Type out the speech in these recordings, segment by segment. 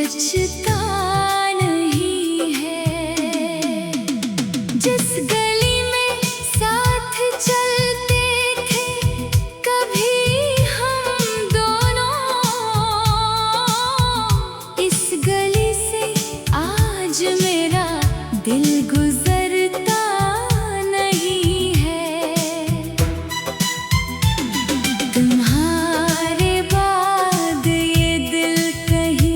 जचता नहीं है। जिस गली में साथ चलते थे कभी हम दोनों, इस गली से आज मेरा दिल गुजरता नहीं है। तुम्हारे बाद ये दिल कहीं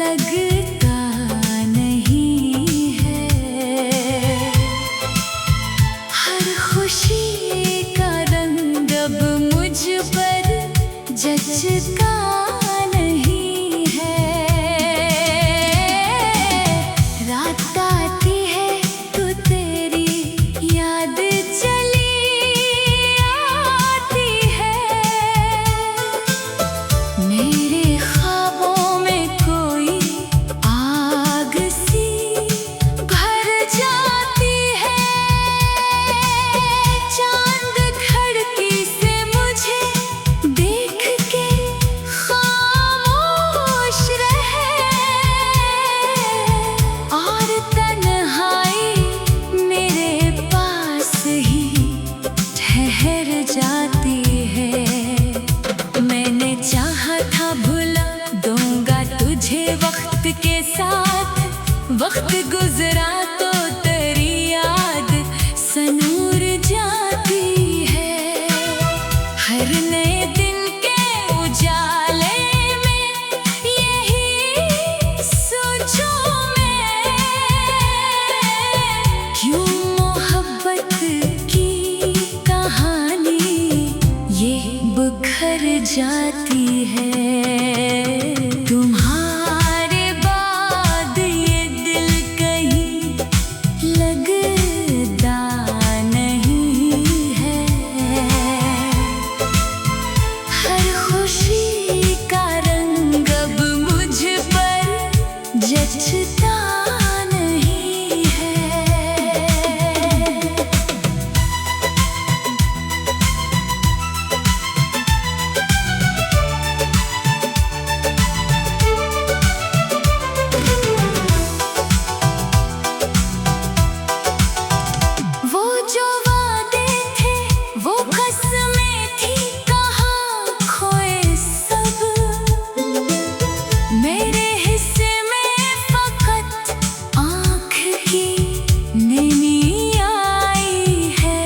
लगता नहीं है। हर खुशी का रंग अब मुझ पर जचता नहीं है। रात आती है तो तेरी याद चली आती है। मेरे ख्वाबों में कोई आग सी भर जाती है। चांद खिड़की से मुझे देख के खामोश रहे, और तन्हाई मेरे पास ही ठहर जाती है। मैंने चाहा था भुला दूंगा तुझे वक्त के साथ, वक्त गुजरा तो तेरी याद सनूर जाती है। हर नए दिन के उजाले में यही सोचूं मैं, क्यों मोहब्बत की कहानी ये बिखर जाती है। तुम्हारे बाद ये दिल कहीं लगता नहीं है। हर खुशी का रंग अब मुझ पर जचता नहीं है। वो जो वादे थे वो कसमें थी, कहाँ खोए सब। मेरे हिस्से में फकत आँख की नमी आई है।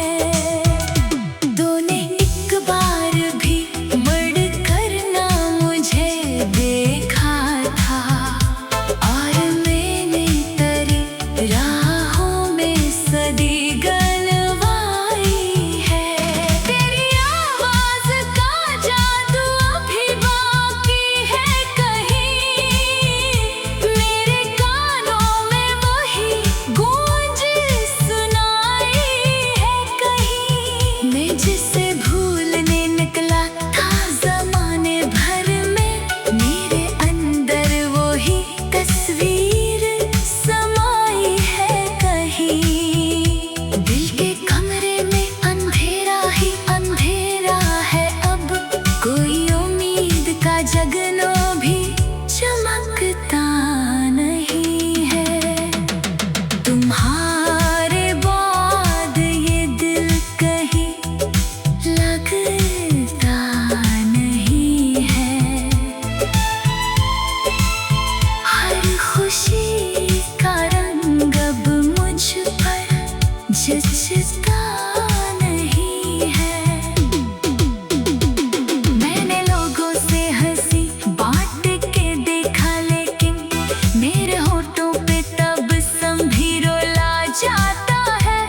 तूने एक बार भी मुड़ कर ना मुझे देखा था, और मैंने तेरी राहों में सदी गलवाई है। तेरी आवाज का जादू अभी बाकी है कहीं, मेरे कानों में वही गूंज सुनाई है कहीं। मैं जिसे भूलने निकला था ज़माने भर में, मेरे अंदर वही तस्वीर समाई है कहीं। दिल के कमरे में अंधेरा ही अंधेरा है अब, कोई उम्मीद का जगनो भी चमकता नहीं है। तुम्हारे बाद ये दिल कहीं लगता नहीं है। हर खुशी का रंग अब मुझ पर जचता नहीं है। मैंने लोगों से हंसी बांट के देखा, लेकिन मेरे होठों पे तबस्सुम भी रुला जाता है।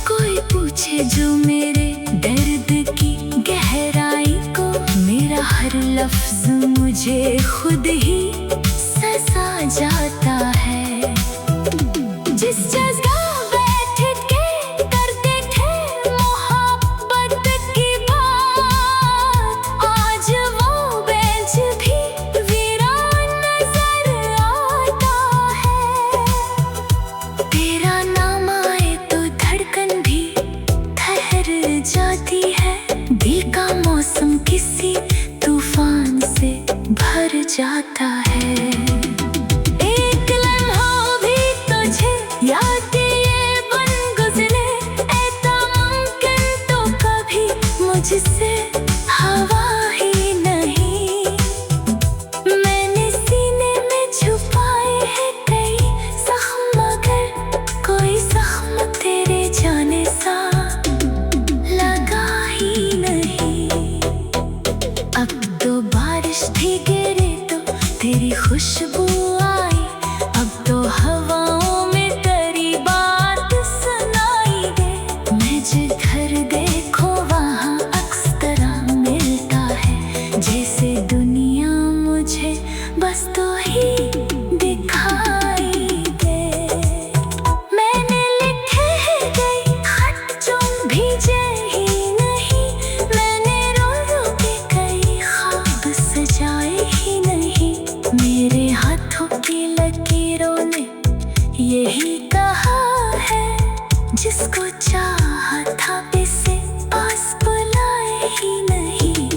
कोई पूछे जो मेरे दर्द की गहराई को, मेरा हर लफ्ज मुझे खुद ही सजा जाता है। जिस जगह बैठ के करते थे मोहब्बत की बात, आज वो बेंच भी वीरान नजर आता है। तेरा नाम आए तो धड़कन भी ठहर जाती है। दिल का मौसम किसी तूफान से भर जाता है। एक लम्हा भी तुझे याद ये बन गुजरे, ऐसा मुमकिन तो कभी मुझसे हवा ही नहीं। मैंने सीने में छुपाए हैं कई जख्म, मगर कोई जख्म तेरे जाने सा लगा ही नहीं। अब तो बारिश भी गिरे तो तेरी खुशबू आई, अब तो हवाओं में तेरी बात सुनाई दे। मैं जिधर देखो वहाँ अक्स तरह मिलता है, जैसे दुनिया मुझे बस तो ही दिखाई दे। मैंने लिखे हैं कई खत जो भीजे ही नहीं, मैंने रो रो के कई ख्वाब सजाए ही नहीं। मेरे हाथों की लकीरों ने यही कहा है, जिसको चाहा था इसे पास बुलाए ही नहीं।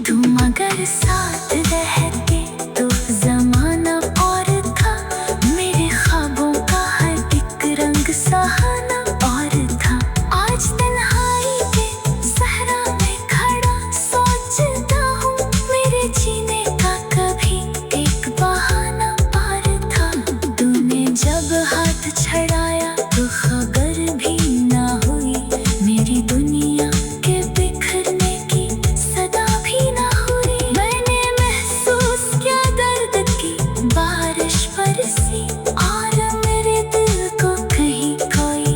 तुम अगर साथ रहते तो जमाना और था, मेरे ख्वाबों का हर एक रंग सहाना और था। आज तन्हाई के सहरा में खड़ा सोचता हूँ, मेरे जीने का कभी एक बहाना और था। तूने जब हाथ छड़ाया तो खबर भी ना हुई, मेरी दुनिया के बिखरने की सदा भी ना हुई। मैंने महसूस किया दर्द की बारिश बरसी, और मेरे दिल को कहीं कोई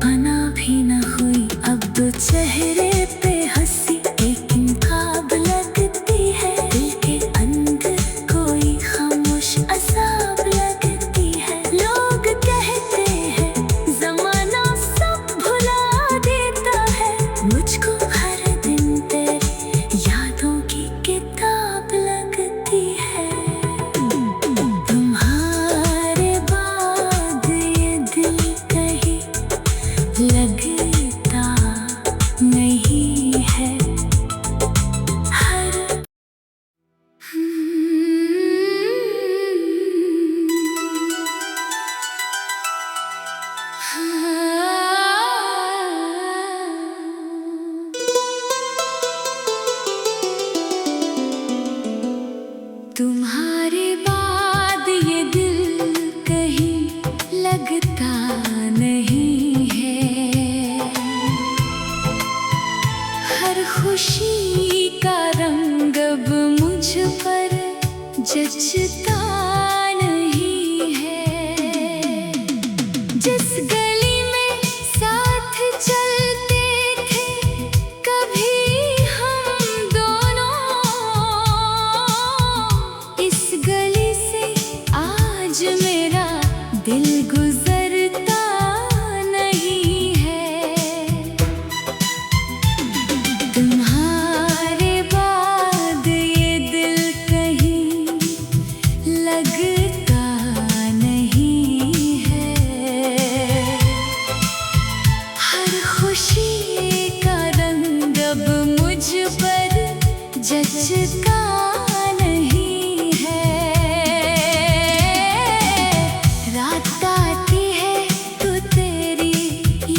पनाह भी ना हुई। अब तो चेहरे पे हंसी एक इनकाब लगती है, दिल के अंदर कोई खामोश अज़ाब लगती है। लोग कहते हैं जमाना सब भुला देता है, मुझको हर दिन तेरी यादों की किताब लगती है। तुम्हारे बाद ये दिल कहीं लगता नहीं है। हर तुम्हारे बाद ये दिल कहीं लगता नहीं है। हर खुशी का रंग अब मुझ पर जचता नहीं है। जिस गली में साथ चलते थे कभी हम दोनों, इस गली से आज मेरा दिल गुजरता नहीं है। तुम्हारे बाद ये दिल कहीं लगता नहीं है। हर खुशी का रंग अब मुझ पर जचता नहीं है। रात आती है तो तेरी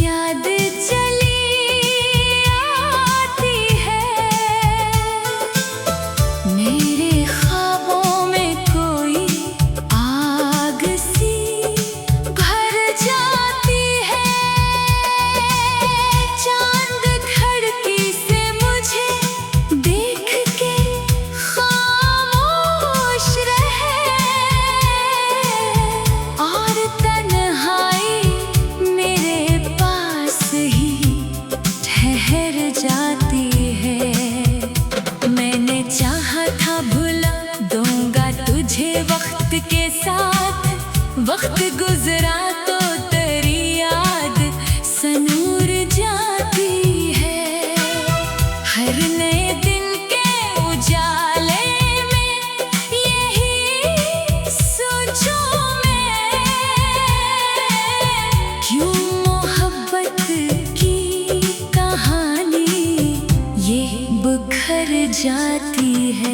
याद चली आती है। मेरे ख्वाबों में कोई आग सी भर जाती है। चांद खिड़की से मुझे देख के खामोश रहे, और तन्हाई मेरे पास ही ठहर जाती है। मैंने चाहा था भुला दूंगा तुझे वक्त के साथ, वक्त गुजरा तो तेरी याद सनूर जाती है। हर नए दिन के उजाले में यही सोचूं मैं, क्यों मोहब्बत की कहानी ये बिखर जाती है।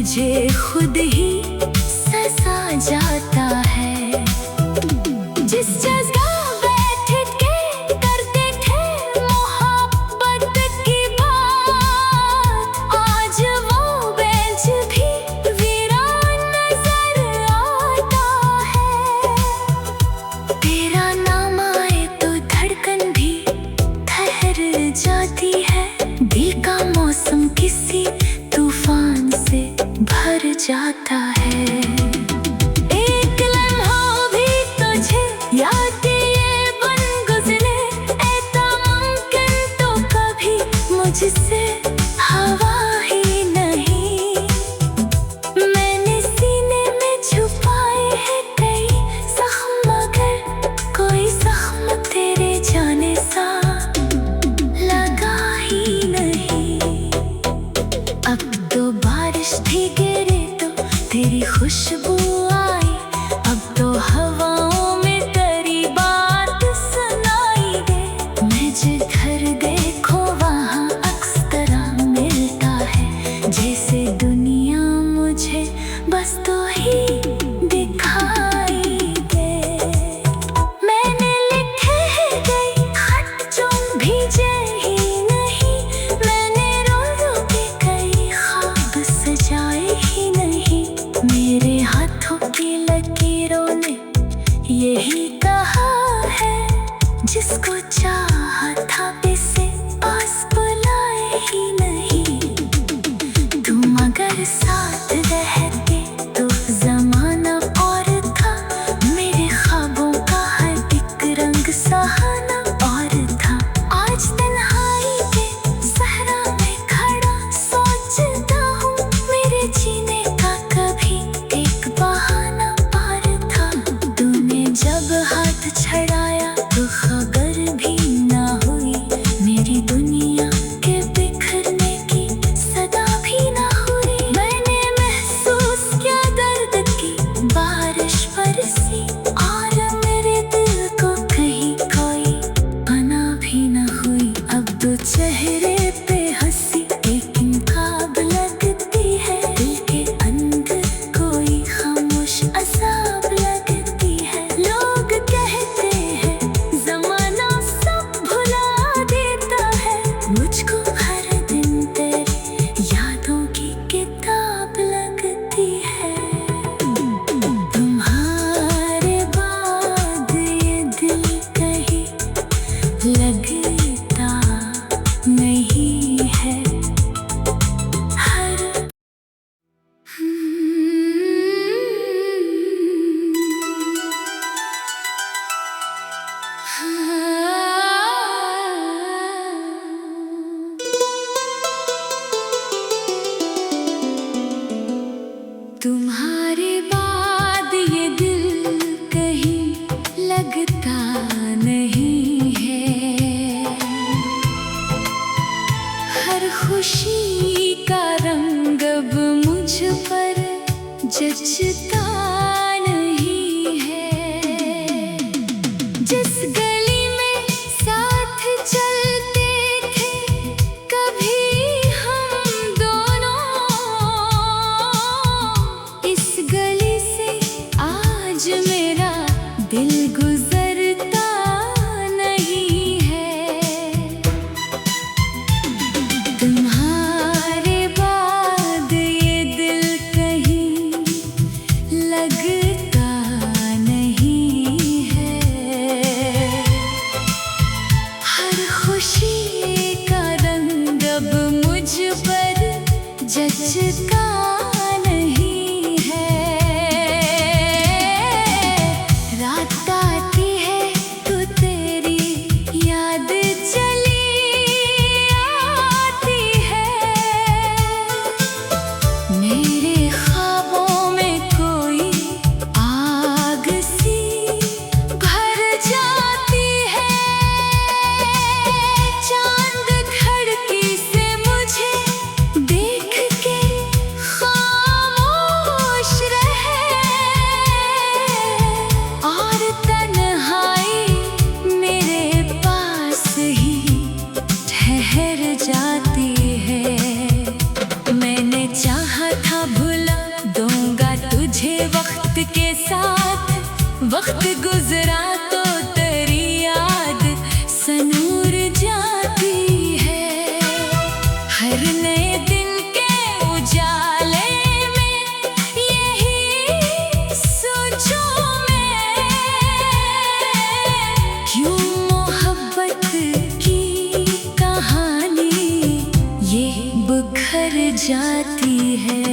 मुझे खुद ही सजा जाता है। जिस जगह बैठ के करते थे मोहब्बत की बात, आज वो बेंच भी वीरान नजर आता है। तेरा नाम आए तो धड़कन भी ठहर जाती है। दिल का मौसम किसी तूफान से भर जाता है। एक लम्हा भी तुझे याद ये बन गुजरे, ऐसा मुमकिन तो कभी मुझसे हवा ही नहीं। मैंने सीने में छुपाए हैं कई जख्म, मगर कोई जख्म तेरे जाने सा लगा ही नहीं। अब तो बारिश भी गिरे तो तेरी खुशबू आई, अब तो हवाओं में तेरी बात सुनाई दे। मैं जिधर देखो वहाँ अक्स तरह मिलता है, जैसे दुनिया मुझे बस तो ही दिखाई दे। मैंने लिखे हैं कई खत जो भेजे ही नहीं, मैंने रो रो के कई ख्वाब सजाए ही नहीं। मेरे हाथों की लकीरों ने यही कहा है, जिसको चाहा था इसे पास बुलाए ही नहीं। तुम अगर साथ रहते तो जमाना और था, मेरे ख्वाबों का हर एक रंग सहाना और था। आज तन्हाई के सहरा में खड़ा सोचता हूँ, मेरे जीने का कभी एक बहाना पार था। तूने जब हाथ छड़ाया तो खबर भी ना हुई, मेरी दुनिया के बिखरने की सदा भी ना हुई। मैंने महसूस किया दर्द की बारिश बरसी, और मेरे दिल को कहीं कोई पनाह भी ना हुई। अब तो चेहरे पे हंसी एक इनकाब लगती है, दिल के अंदर कोई खामोश अज़ाब लगती है। लोग कहते हैं ज़माना सब भुला देता है, मुझको हर दिन तेरी यादों की किताब लगती है। तुम्हारे बाद ये दिल कहीं लगता नहीं है। हर तुम्हारे बाद ये दिल कहीं लगता नहीं है। हर खुशी का रंग अब मुझ पर जचता नहीं है। जिस गली में साथ चलते थे कभी हम दोनों, इस गली से आज मेरा दिल गुजरता नहीं है। तुम्हारे बाद ये दिल कहीं दूंगा तुझे वक्त के साथ। वक्त गुजरा तो तेरी याद सनूर जाती है। हर नए दिन के उजाले में यही सोचूं मैं, क्यों मोहब्बत की कहानी ये बिखर जाती है।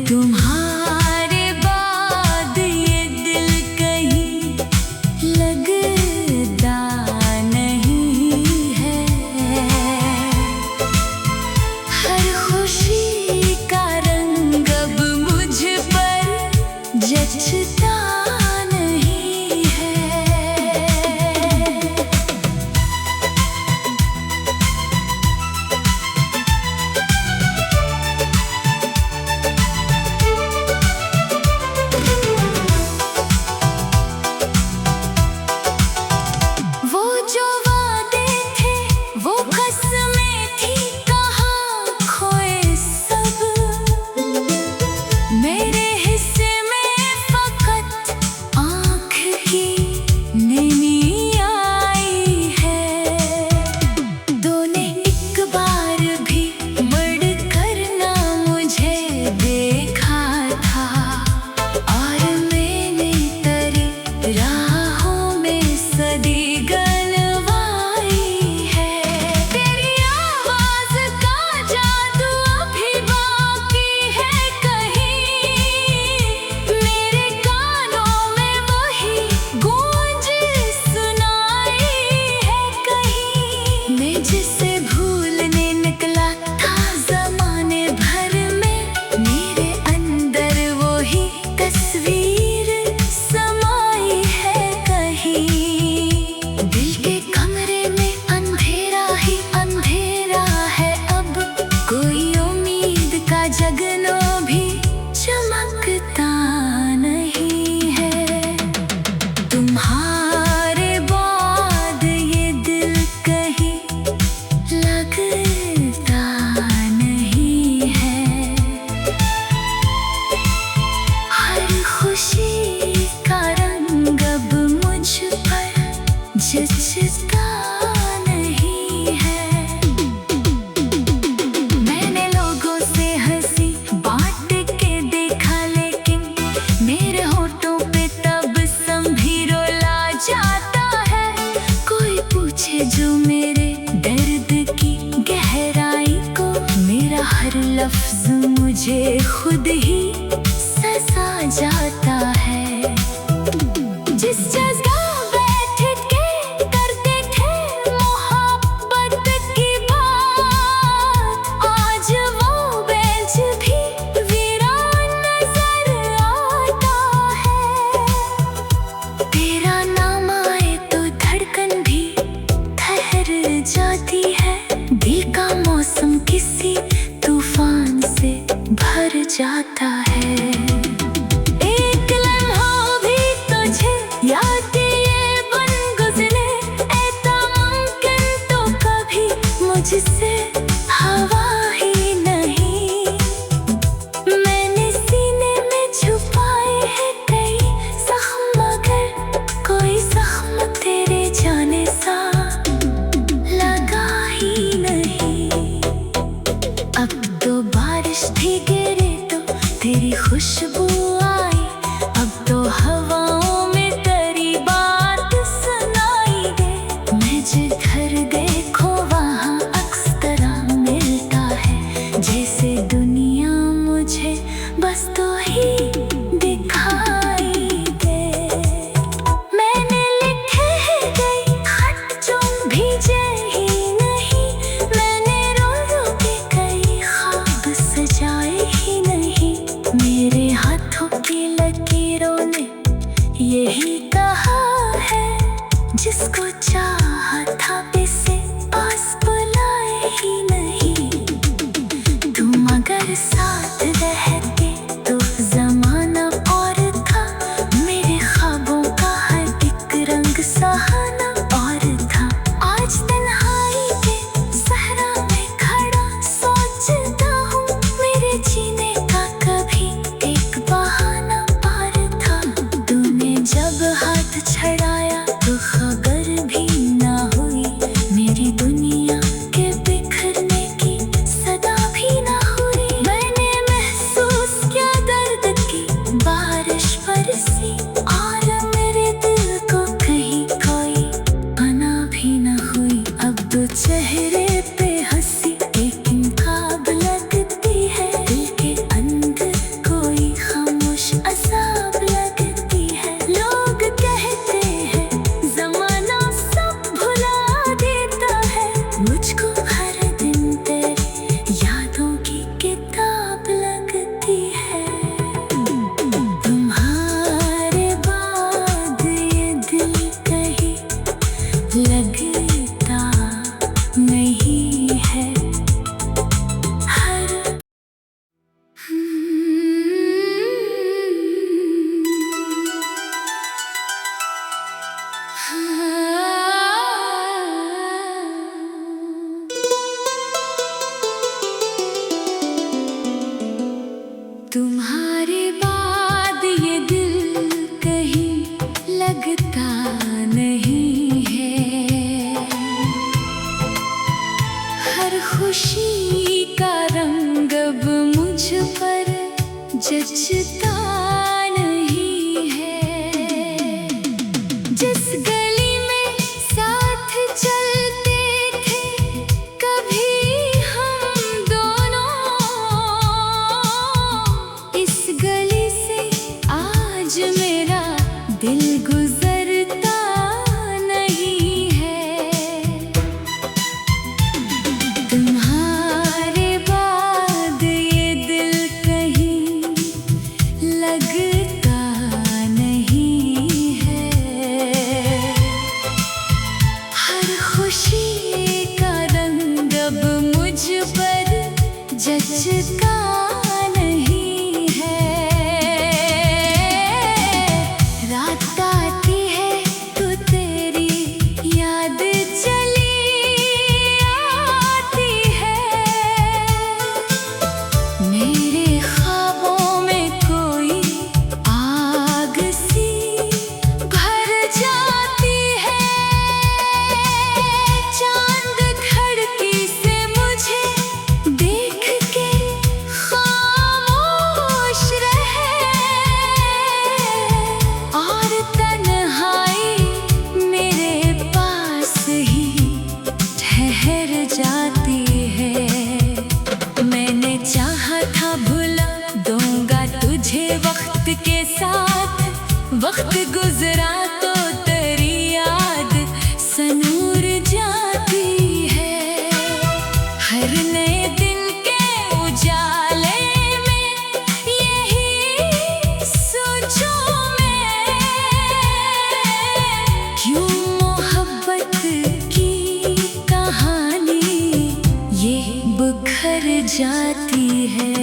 तुम्हारे बाद ये दिल कहीं लगता नहीं है। हर खुशी का रंग अब मुझ पर जचता नहीं है। वो जो वादे थे वो कसमें थी, कहाँ खोए सब। मेरे हिस्से में फकत आँख की नमी आई है। तूने एक बार भी मुड़ कर ना मुझे देखा था, और मैंने तेरी राहों में सदी गलवाई है। तेरी आवाज का जादू अभी बाकी है कहीं, मेरे कानों में वही गूंज सुनाई है कहीं। मैं जिसे भूलने निकला था ज़माने भर में, मेरे अंदर वही तस्वीर समाई है कहीं। दिल के कमरे में अंधेरा ही अंधेरा है अब, कोई उम्मीद का जगनो भी चमकता नहीं है। तुम्हारे बाद ये दिल कहीं लगता नहीं है। हर खुशी का रंग अब मुझ पर जचता नहीं है। मैंने लोगों से हंसी बांट के देखा, लेकिन मेरे होठों पे तब संभीरो ला जाता है। कोई पूछे जो मेरे दर्द की गहराई को, मेरा हर लफ्ज मुझे खुद ही सजा जाता है। जिस जगह बैठ के करते थे मोहब्बत की बात, आज वो बेंच भी वीरान नजर आता है। तेरा नाम आए तो धड़कन भी ठहर जाती है। दिल का मौसम किसी तूफान से भर जाता है। एक लम्हा भी तुझे याद ये बन गुजरे, ऐसा मुमकिन तो कभी मुझसे हवा ही नहीं। मैंने सीने में छुपाए हैं कई जख्म, मगर कोई जख्म तेरे जाने सा लगा ही नहीं। अब तो बारिश भी गिरे तो तेरी खुशबू आई, अब तो हवाओं में तेरी बात सुनाई दे। मैं जिधर देखो वहाँ अक्स तरह मिलता है, जैसे दुनिया मुझे बस तो ही दिखाई दे। मैंने लिखे हैं कई खत जो भेजे ही नहीं, मैंने रो रो के कई ख्वाब सजाए ही नहीं। मेरे हाथों की लकीरों ने यही कहा है, जिसको चाहा था इसे पास बुलाए ही नहीं। तुम अगर साथ रहते तो जमाना और था, मेरे ख्वाबों का हर एक रंग सहाना और था। आज तन्हाई के सहरा में खड़ा सोचता हूँ, मेरे जीने का कभी तुम्हारे बाद ये दिल कहीं लगता नहीं है। हर खुशी का रंग अब मुझ पर जचता नहीं है। जिस गली में साथ चलते थे कभी हम दोनों, इस गली से आज मेरा दिल गुजरता नहीं है। तुम्हारे बाद ये दिल कहीं लगता नहीं है। हर खुशी का रंग अब मुझ पर जचता नहीं है। रात आती है तो तेरी याद चली आती है। मेरे ख्वाबों में कोई आग सी भर जाती है। चांद खिड़की से मुझे देख के खामोश रहे, और तन्हाई मेरे पास ही ठहर जाती है। मैंने चाहा था भुला दूंगा तुझे वक्त के साथ, वक्त गुजरा तो तेरी याद सनूर जाती है। हर नए दिन के उजाले में यही सोचूं मैं, क्यों मोहब्बत की कहानी ये बिखर जाती है।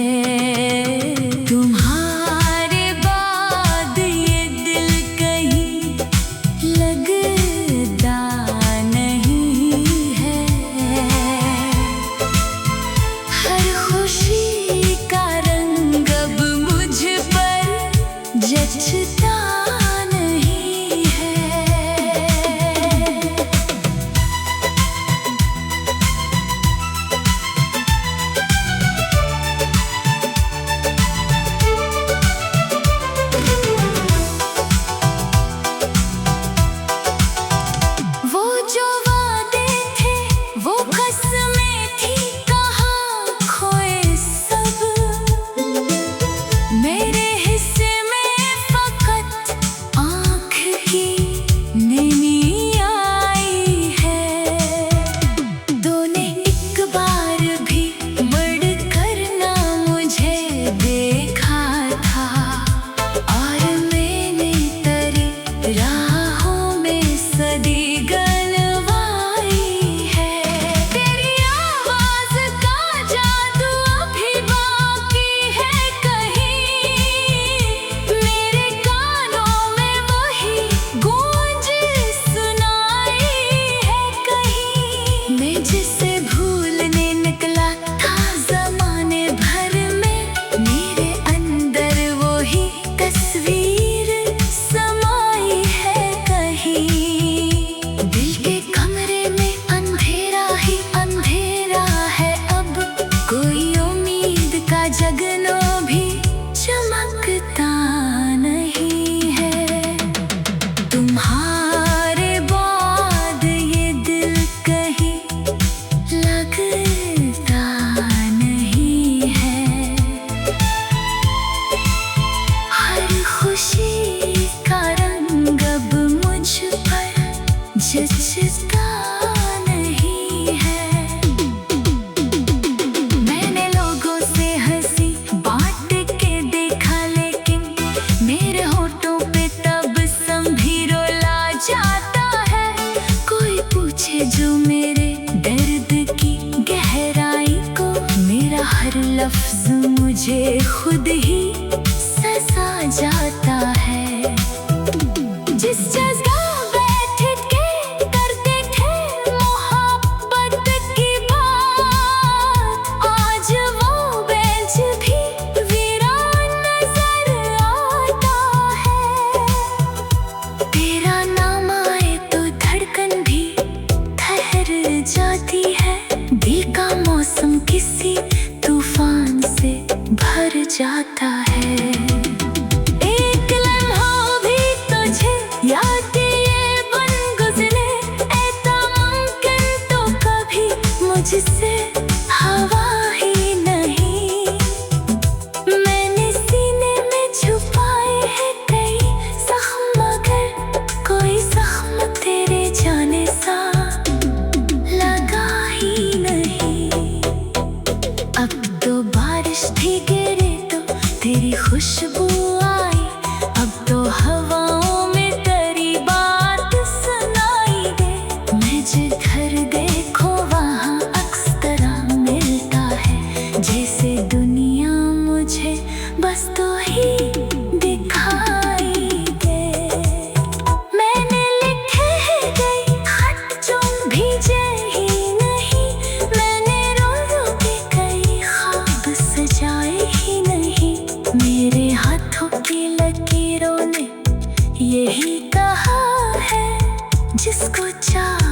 तुम्हारे बाद ये दिल कहीं लगता नहीं है। हर खुशी का रंग अब मुझ पर जचता नहीं है। वो जो वादे थे वो कसमें थी, कहाँ खोए सब। मेरे हिस्से में फकत आँख की नमी आई है। तूने एक बार भी मुड़ कर ना मुझे देखा था, और मैंने तेरी राहों में सदी गलवाई है। तेरी आवाज का जादू अभी बाकी है कहीं, मेरे कानों में वही गूंज सुनाई है कहीं। मैं जिसे भूलने निकला था ज़माने भर में, मेरे अंदर वही तस्वीर समाई है कहीं। दिल के कमरे में अंधेरा ही अंधेरा है अब, कोई उम्मीद का जगनो भी चमकता नहीं है। तुम्हारे बाद ये दिल कहीं लगता नहीं है। हर खुशी का रंग अब मुझ पर जचता नहीं है। मैंने लोगों से हंसी बांट जाता है। एक लम्हा भी तुझे याद ये बन गुजरे, ऐसा मुमकिन तो कभी मुझसे हवा ही नहीं। मैंने सीने में छुपाए हैं कई जख्म, मगर कोई जख्म तेरे जाने सा लगा ही नहीं। अब तो बारिश भी गिरे तो तेरी खुशबू आई, अब तो हवाओं में तेरी बात सुनाई दे। मैं जिधर देखो वहाँ अक्स तरह मिलता है, जैसे दुनिया मुझे बस तो ही दिखाई दे। मैंने लिखे हैं कई खत जो भीजे ही नहीं, मैंने रो रो के कई ख्वाब सजाए ही नहीं। मेरे हाथों की लकीरों ने यही कहा है, जिसको चाह